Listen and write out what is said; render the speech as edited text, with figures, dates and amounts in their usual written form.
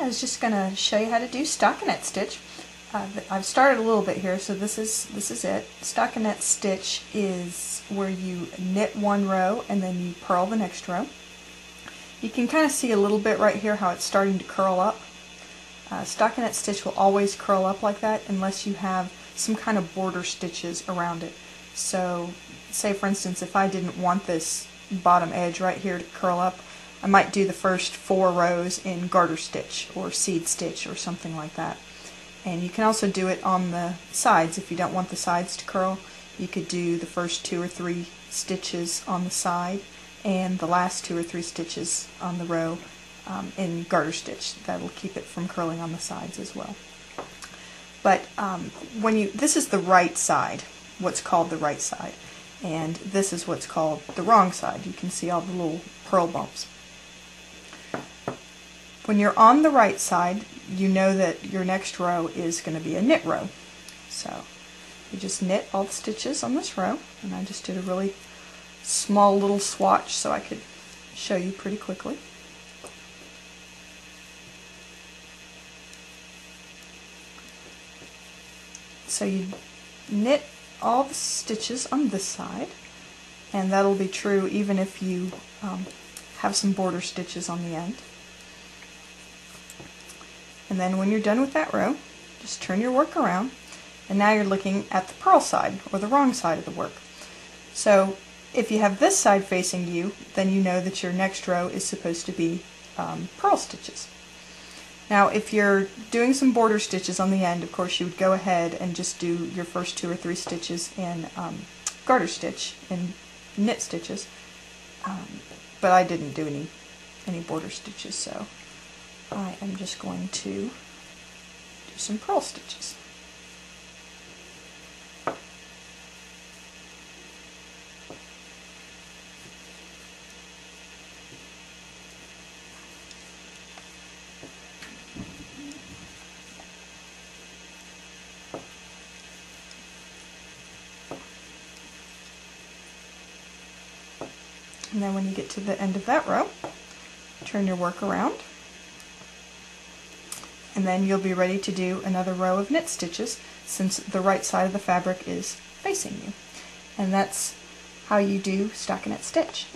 I was just going to show you how to do stockinette stitch. I've started a little bit here, so this is it. Stockinette stitch is where you knit one row and then you purl the next row. You can kind of see a little bit right here how it's starting to curl up. Stockinette stitch will always curl up like that unless you have some kind of border stitches around it. So say for instance if I didn't want this bottom edge right here to curl up, I might do the first 4 rows in garter stitch or seed stitch or something like that. And you can also do it on the sides. If you don't want the sides to curl, you could do the first 2 or 3 stitches on the side and the last 2 or 3 stitches on the row in garter stitch. That will keep it from curling on the sides as well. But this is the right side, what's called the right side, and this is what's called the wrong side. You can see all the little purl bumps. When you're on the right side, you know that your next row is going to be a knit row. So you just knit all the stitches on this row, and I just did a really small little swatch so I could show you pretty quickly. So you knit all the stitches on this side, and that'll be true even if you have some border stitches on the end. And then when you're done with that row, just turn your work around, and now you're looking at the purl side, or the wrong side of the work. So if you have this side facing you, then you know that your next row is supposed to be purl stitches. Now if you're doing some border stitches on the end, of course you would go ahead and just do your first 2 or 3 stitches in garter stitch, in knit stitches, but I didn't do any border stitches, so I am just going to do some purl stitches. And then when you get to the end of that row, turn your work around, and then you'll be ready to do another row of knit stitches since the right side of the fabric is facing you. And that's how you do stockinette stitch.